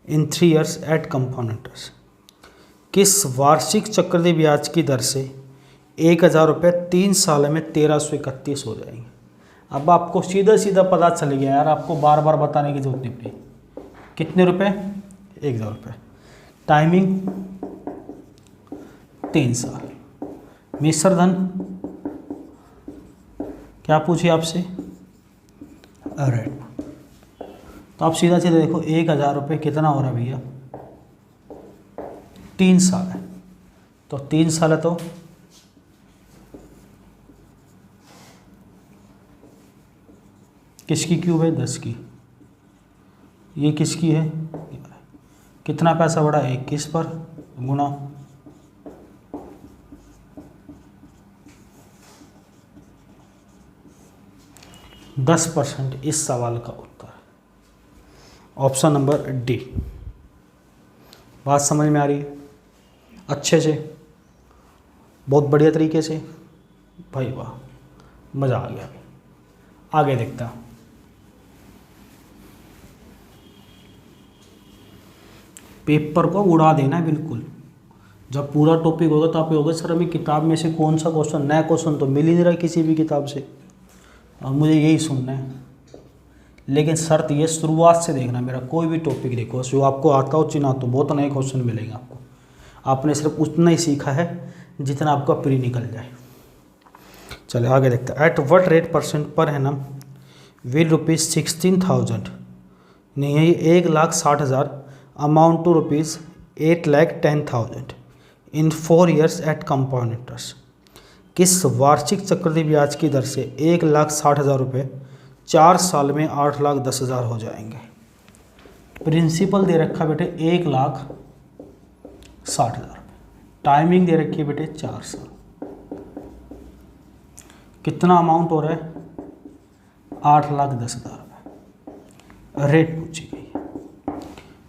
in 3 years at compound interest. किस वार्षिक चक्रवृद्धि ब्याज की दर से 1000 रुपये 3 साल में 1331 हो जाएंगे। अब आपको सीधा सीधा पता चल गया यार, आपको बार बार बताने की जरूरत नहीं पड़ी। कितने रुपए 1000 रुपये, टाइमिंग 3 साल, मिश्र धन क्या पूछिए आपसे रेट। तो आप सीधा सीधा देखो 1000 रुपये कितना हो रहा है भैया 3 साल है, तो 3 साल है तो किसकी क्यूब है 10 की, ये किसकी है कितना पैसा बढ़ा 21 पर गुणा 10%। इस सवाल का उत्तर ऑप्शन नंबर डी। बात समझ में आ रही है अच्छे से, बहुत बढ़िया तरीके से भाई, वाह मज़ा आ गया। आगे देखता हूँ। पेपर को उड़ा देना है बिल्कुल। जब पूरा टॉपिक होगा तो आप होगा सर हमें किताब में से कौन सा क्वेश्चन, नया क्वेश्चन तो मिल ही नहीं रहा किसी भी किताब से और मुझे यही सुनना है। लेकिन शर्त ये शुरुआत से देखना, मेरा कोई भी टॉपिक देखो जो आपको आता हो चिन्ह तो बहुत नए क्वेश्चन मिलेंगे आपको। आपने सिर्फ उतना ही सीखा है जितना आपका प्री निकल जाए। चलिए आगे देखते हैं। At what rate percent per annum will ₹16,000 नहीं है ये 1,60,000 amount to ₹8,10,000 in 4 years at compound interest. किस वार्षिक चक्रवृद्धि ब्याज की दर से 1,60,000 रुपये 4 साल में 8,10,000 हो जाएंगे। प्रिंसिपल दे रखा बेटे 1,60,000, टाइमिंग दे रखी है बेटे 4 साल। कितना अमाउंट हो रहा है 8,10,000 रुपये, रेट पूछी गई।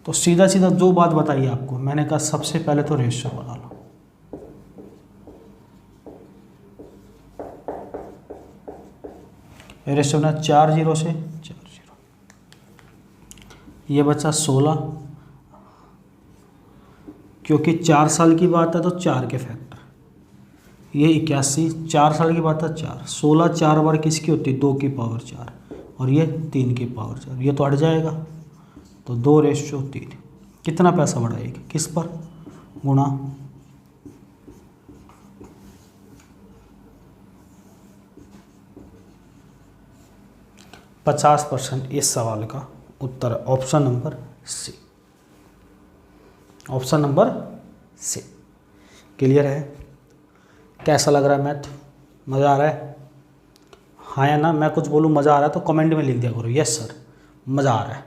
तो सीधा सीधा जो बात बताइए आपको, मैंने कहा सबसे पहले तो रेशियो बना लो। रेशियो बना 4 0 से 4 0, ये बचा 16, क्योंकि 4 साल की बात है तो 4 के फैक्टर, ये 81, 4 साल की बात है 4, 16 4 बार किसकी होती है 2 की पावर 4 और ये 3 की पावर 4, ये तो हट जाएगा तो 2:3। कितना पैसा बढ़ाएगी किस पर गुणा 50%। इस सवाल का उत्तर option number C. Option number C clear है। कैसा लग रहा है मैथ, मज़ा आ रहा है हाँ या ना। मैं कुछ बोलूँ मज़ा आ रहा है तो कमेंट में लिख दिया करो यस सर मज़ा आ रहा है,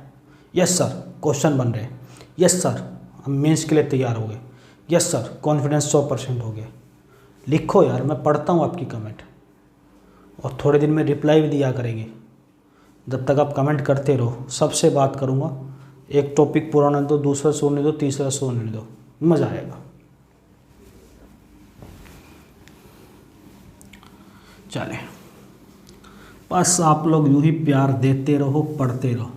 यस सर क्वेश्चन बन रहे हैं, यस सर हम मेंस के लिए तैयार हो गए, यस सर कॉन्फिडेंस 100% हो गया। लिखो यार, मैं पढ़ता हूँ आपकी कमेंट और थोड़े दिन में रिप्लाई भी दिया करेंगे। जब तक आप कमेंट करते रहो सबसे बात करूँगा। एक टॉपिक पूरा होने दो, दूसरा सोने दो, तीसरा सोने दो, मज़ा आएगा। चले बस आप लोग यूं ही प्यार देते रहो, पढ़ते रहो।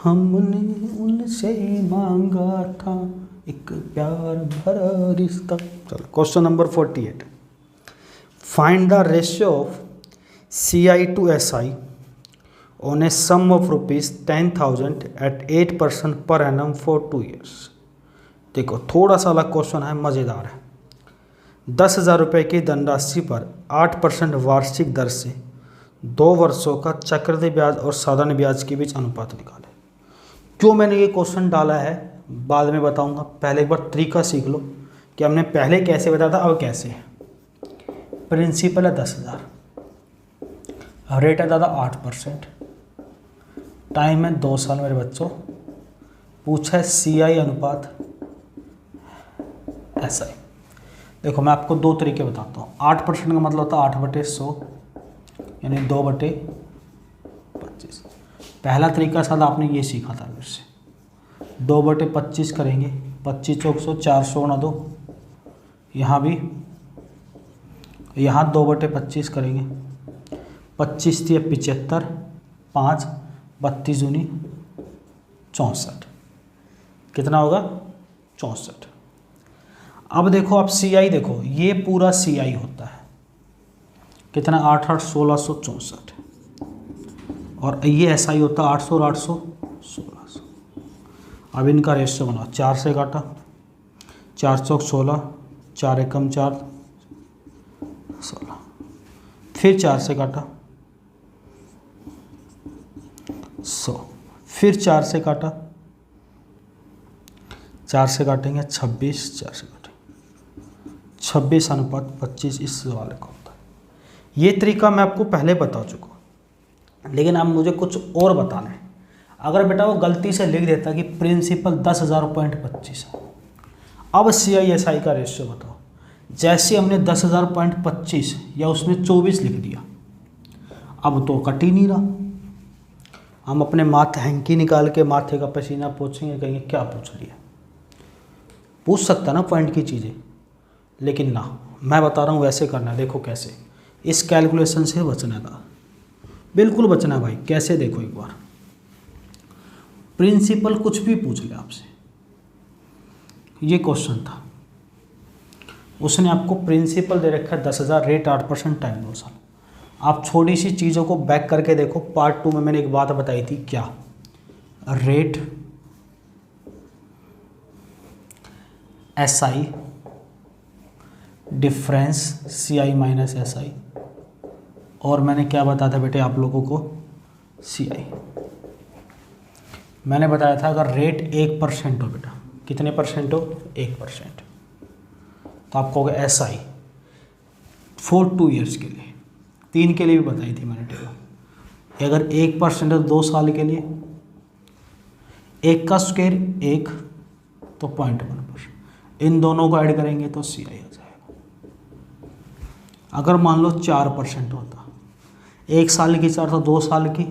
हमने उनसे मांगा था एक प्यार भरा रिश्ता। चलो question number 48, find the ratio of CI to SI on a sum of rupees 10,000 at 8% per annum for 2 years। देखो थोड़ा सा अलग क्वेश्चन है, मज़ेदार है। 10,000 रुपये की धनराशि पर 8% वार्षिक दर से 2 वर्षों का चक्रवृद्धि ब्याज और साधारण ब्याज के बीच अनुपात निकाले। क्यों मैंने ये क्वेश्चन डाला है बाद में बताऊंगा, पहले एक बार तरीका सीख लो कि हमने पहले कैसे बताया था, अब कैसे है। प्रिंसिपल है 10,000, रेट है दादा 8%, टाइम है 2 साल मेरे बच्चों, पूछा है CI अनुपात SI। देखो मैं आपको 2 तरीके बताता हूँ। 8% का मतलब होता है 8/100 यानी 2/25। पहला तरीका शायद आपने ये सीखा था मेरे से, 2/25 करेंगे, 25 चौक 100, 400 गुणा 2, यहाँ भी यहाँ 2/25 करेंगे, 25 × 75, 5 32 दूनी 64, कितना होगा 64। अब देखो आप CI देखो, ये पूरा CI होता है कितना 8 8 1664, और ये SI होता है 800 और 800 1600। अब इनका रेशियो बनाओ, 4 से काटा, 4 चौक 16, 4 एकम 4 16, फिर 4 से काटा 100, फिर 4 से काटा, 4 से काटेंगे 26, 4 से काटेंगे 26 अनुपात 25, इस वाले का होता है। ये तरीका मैं आपको पहले बता चुका हूँ, लेकिन अब मुझे कुछ और बताना है। अगर बेटा वो गलती से लिख देता कि प्रिंसिपल 10,000.25 है, अब CI SI का रेशियो बताओ। जैसे हमने 10,000.25 या उसमें 24 लिख दिया, अब तो कट ही नहीं रहा। हम अपने माथे हैंकी निकाल के माथे का पसीना पूछेंगे, कहेंगे क्या पूछ लिया। पूछ सकता ना पॉइंट की चीज़ें, लेकिन ना, मैं बता रहा हूँ वैसे करना है। देखो कैसे, इस कैलकुलेशन से बचना था, बिल्कुल बचना भाई। कैसे देखो एक बार, प्रिंसिपल कुछ भी पूछ ले आपसे, ये क्वेश्चन था, उसने आपको प्रिंसिपल दे रखा है 10,000, रेट 8%, टाइम 2 साल। आप छोटी सी चीज़ों को बैक करके देखो। पार्ट 2 में मैंने एक बात बताई थी, क्या, rate SI difference CI minus SI, और मैंने क्या बताया था बेटे आप लोगों को, CI। मैंने बताया था अगर रेट 1% हो बेटा, कितने परसेंट हो, 1%, तो आपको होगा SI फॉर 2 ईयर्स के लिए। 3 के लिए भी बताई थी मैंने टेबल। अगर 1% है तो 2 साल के लिए, 1 का स्क्वायर 1 तो 0.1%, इन दोनों को ऐड करेंगे तो CI आ जाएगा। अगर मान लो 4% होता, 1 साल की 4 तो 2 साल की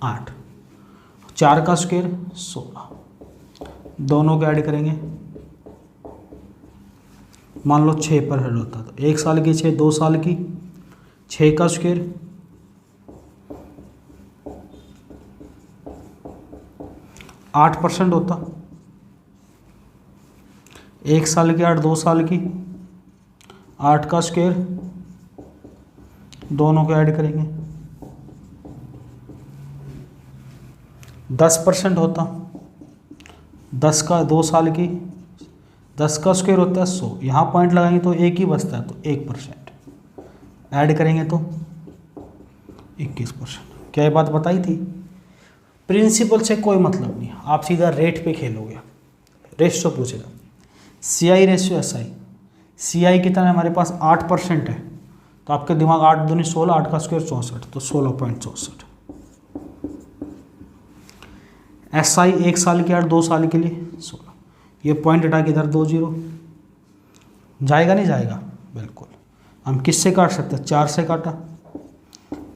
8, 4 का स्क्वायर 16, दोनों को ऐड करेंगे, मान लो 6% होता तो 1 साल की 6, 2 साल की 6 का स्क्वायर 8% होता, 1 साल की 8, 2 साल की 8 का स्क्वायर, दोनों को ऐड करेंगे, 10% होता, 10 का 2 साल की 10 का स्क्वायर होता है 100, यहाँ पॉइंट लगाएंगे तो 1 ही बचता है, तो 1% ऐड करेंगे तो 21%। क्या ये बात बताई थी? प्रिंसिपल से कोई मतलब नहीं, आप सीधा रेट पे खेलोगे। रेशियो पूछेगा, CI रेशियो SI, CI कितना है हमारे पास 8% है, तो आपके दिमाग 8 दूनी 16, 8 का स्क्वायर 64, तो 16.64। SI 1 साल की 8, 2 साल के लिए 16, ये पॉइंट हटा के इधर 2 0 जाएगा, नहीं जाएगा, बिल्कुल। हम किससे काट सकते हैं, 4 से काटा,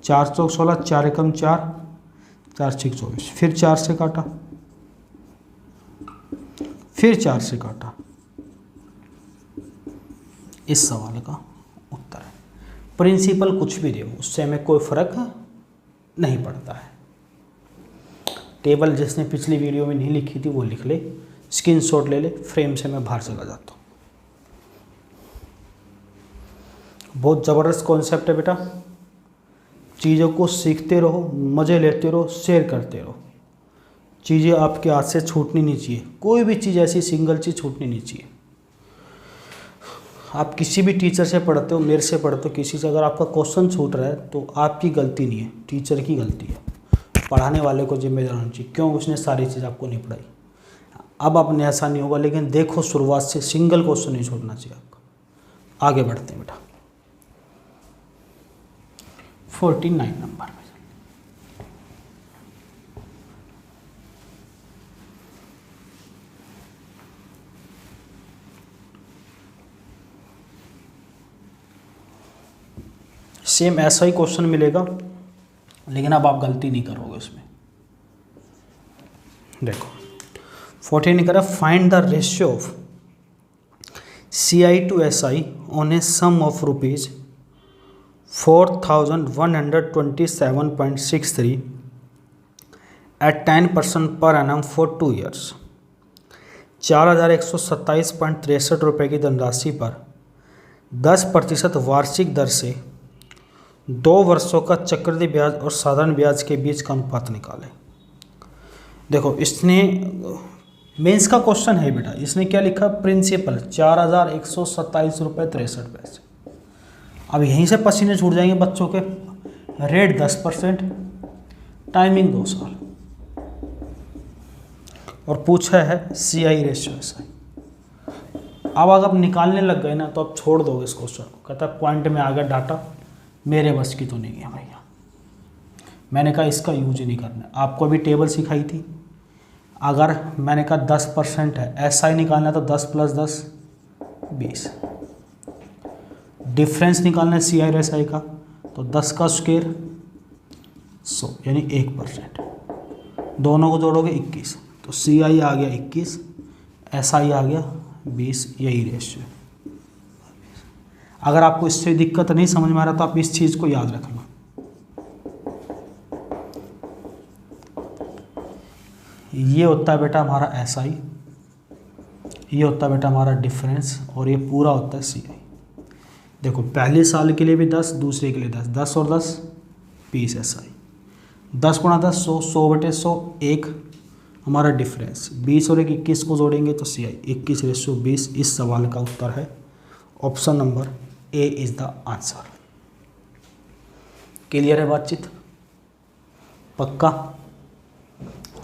4 चौक 16, 4 एकम 4, 4 6 24, फिर 4 से काटा, फिर 4 से काटा, इस सवाल का उत्तर है। प्रिंसिपल कुछ भी दे उससे हमें कोई फर्क नहीं पड़ता है। टेबल जिसने पिछली वीडियो में नहीं लिखी थी वो लिख ले, स्क्रीनशॉट ले ले, फ्रेम से मैं बाहर चला जाता हूँ। बहुत ज़बरदस्त कॉन्सेप्ट है बेटा। चीज़ों को सीखते रहो, मज़े लेते रहो, शेयर करते रहो। चीज़ें आपके हाथ से छूटनी नहीं चाहिए, कोई भी चीज़ ऐसी सिंगल चीज़ छूटनी नहीं चाहिए। आप किसी भी टीचर से पढ़ते हो, मेरे से पढ़ते हो, किसी से अगर आपका क्वेश्चन छूट रहा है तो आपकी गलती नहीं है, टीचर की गलती है। पढ़ाने वाले को जिम्मेदार होना चाहिए, क्यों उसने सारी चीज़ आपको नहीं पढ़ाई। अब अपने ऐसा नहीं होगा, लेकिन देखो शुरुआत से सिंगल क्वेश्चन नहीं छोड़ना चाहिए आपका। आगे बढ़ते हैं बेटा 49 नंबर में। सेम ऐसा ही क्वेश्चन मिलेगा, लेकिन अब आप गलती नहीं करोगे उसमें। देखो 14 करा, find the ratio of CI to SI on a sum of rupees 4127.63 at 10% per annum for 2 years. 4127.63 रुपये की धनराशि पर 10% वार्षिक दर से 2 वर्षों का चक्रवृद्धि ब्याज और साधारण ब्याज के बीच का अनुपात निकालें। देखो इसने मेंस का क्वेश्चन है बेटा, इसने क्या लिखा, प्रिंसिपल 4127 रुपये 63 पैसे। अब यहीं से पसीने छूट जाएंगे बच्चों के। रेट 10%, टाइमिंग 2 साल, और पूछा है CI रेशियो SI। अब अगर आप निकालने लग गए ना तो आप छोड़ दोगे इस क्वेश्चन को। कहता है पॉइंट में आ गया डाटा, मेरे बस की तो नहीं है भैया। मैंने कहा इसका यूज ही नहीं करना है। आपको अभी टेबल सिखाई थी, अगर मैंने कहा 10% है, SI निकालना है तो 10 + 10 20। डिफरेंस निकालना है CI और SI का, तो 10 का स्क्वायर 100 यानी 1%। दोनों को जोड़ोगे 21, तो CI आ गया 21, SI आ गया 20, यही रेशियो। अगर आपको इससे दिक्कत नहीं समझ में आ रहा तो आप इस चीज़ को याद रखना। ये होता है बेटा हमारा SI, ये होता है बेटा हमारा डिफरेंस, और ये पूरा होता है CI। देखो पहले साल के लिए भी 10, दूसरे के लिए 10, 10 और 10 20 SI, 10 × 10 100, 100/100 1 हमारा डिफरेंस, 20 और 1 21 को जोड़ेंगे तो CI 21/20। इस सवाल का उत्तर है option number A is the answer. Clear है बातचीत? पक्का?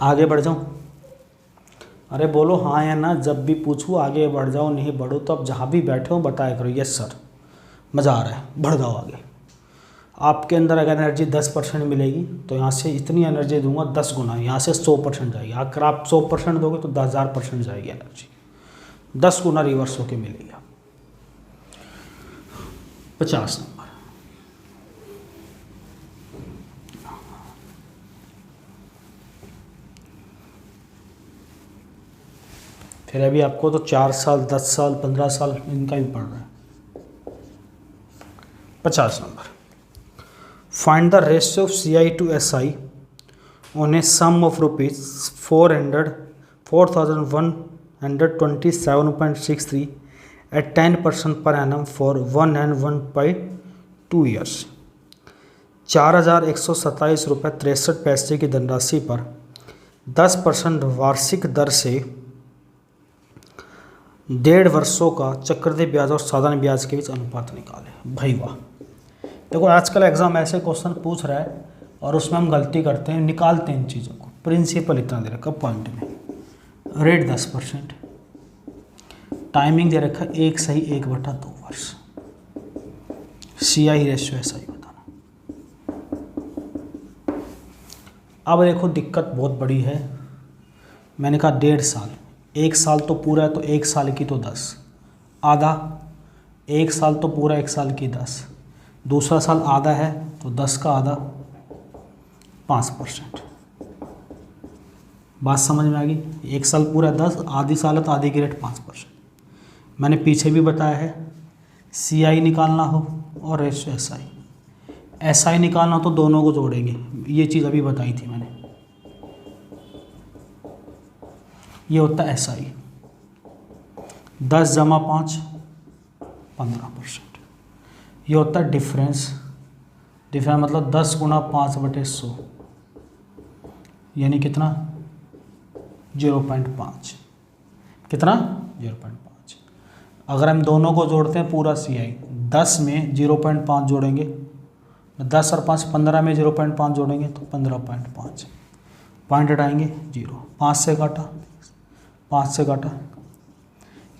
आगे बढ़ जाऊँ? अरे बोलो हाँ या ना, जब भी पूछूँ आगे बढ़ जाओ, नहीं बढ़ो तो अब जहाँ भी बैठे हो बताया करो यस सर, मज़ा आ रहा है, बढ़ जाओ आगे। आपके अंदर अगर एनर्जी 10% मिलेगी तो यहाँ से इतनी एनर्जी दूंगा 10 गुना, यहाँ से 100% जाएगी। अगर आप 100% दोगे तो 10,000% जाएगी एनर्जी, 10 गुना रिवर्स होके मिलेगी। 50 नंबर। फिर अभी आपको तो 4 साल 10 साल 15 साल इनका भी पड़ रहा है। 50 number, find the ratio of CI to SI on a sum of rupees 4,127.63 at 10% per annum for 1 and 1/2 years. 4127 रुपये 63 पैसे की धनराशि पर 10% वार्षिक दर से 1.5 वर्षों का चक्रवृद्धि ब्याज और साधारण ब्याज के बीच अनुपात निकाले। भाई वाह, देखो आजकल एग्जाम ऐसे क्वेश्चन पूछ रहा है और उसमें हम गलती करते हैं, निकालते हैं इन चीज़ों को। प्रिंसिपल इतना दे रखा पॉइंट में, रेट 10%, टाइमिंग दे रखा 1 सही 1/2 वर्ष, CI रेशियो SI बताना। अब देखो दिक्कत बहुत बड़ी है। मैंने कहा 1.5 साल, 1 साल तो पूरा है तो 1 साल की तो 10, आधा 1 साल तो पूरा 1 साल की 10, दूसरा साल आधा है तो 10 का आधा 5%। बात समझ में आ गई? 1 साल पूरा 10, आधी साल है तो आधी की रेट 5%। मैंने पीछे भी बताया है CI निकालना हो और रेशियो SI निकालना हो तो दोनों को जोड़ेंगे। ये चीज़ अभी बताई थी मैंने। ये होता है SI, 10 जमा 5 15%। ये होता है डिफरेंस मतलब 10 गुणा 5/100 यानी कितना 0.5। कितना 0.5। अगर हम दोनों को जोड़ते हैं पूरा CI, 10 में 0.5 जोड़ेंगे, 10 और 5 15 में 0.5 जोड़ेंगे तो 15.5। पॉइंट हटाएंगे 0, 5 से काटा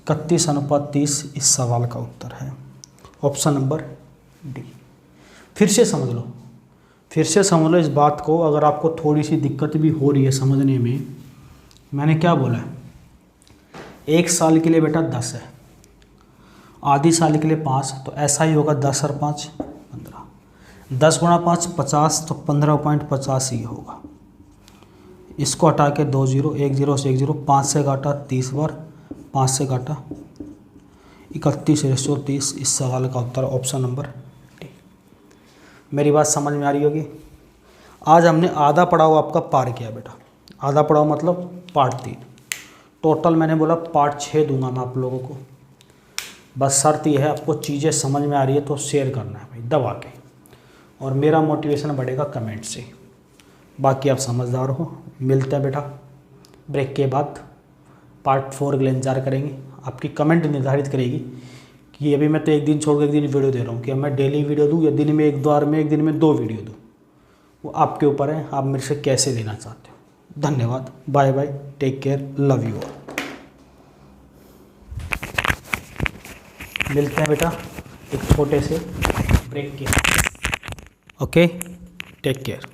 31:30 इस सवाल का उत्तर है। Option number D. फिर से समझ लो इस बात को। अगर आपको थोड़ी सी दिक्कत भी हो रही है समझने में, मैंने क्या बोला है, 1 साल के लिए बेटा 10 है, आधी साल के लिए 5, तो ऐसा ही होगा 10 और 5 15। 10 गुणा 5 50, तो 15.50 ही होगा। इसको हटा के 2 0, 1 0 से 1 0, 5 से काटा 30 बार, 5 से काटा 31:30 इस सवाल का उत्तर ऑप्शन नंबर डी। मेरी बात समझ में आ रही होगी। आज हमने आधा पड़ाव आपका पार किया बेटा। आधा पड़ाव मतलब पार्ट 3। टोटल मैंने बोला पार्ट 6 दूंगा मैं आप लोगों को। बस शर्त यह है, आपको चीज़ें समझ में आ रही है तो शेयर करना है भाई दबा के, और मेरा मोटिवेशन बढ़ेगा कमेंट से। बाकी आप समझदार हो। मिलते हैं बेटा ब्रेक के बाद। पार्ट 4 के लिए इंतजार करेंगे। आपकी कमेंट निर्धारित करेगी कि अभी मैं तो एक दिन छोड़ के एक दिन वीडियो दे रहा हूँ, कि मैं डेली वीडियो दूँ या दिन में एक बार में, एक दिन में 2 वीडियो दूँ, वो आपके ऊपर है। आप मेरे से कैसे लेना चाहते हो। धन्यवाद, bye bye, take care, love you all. मिलते हैं बेटा एक छोटे से ब्रेक के। Okay, take care.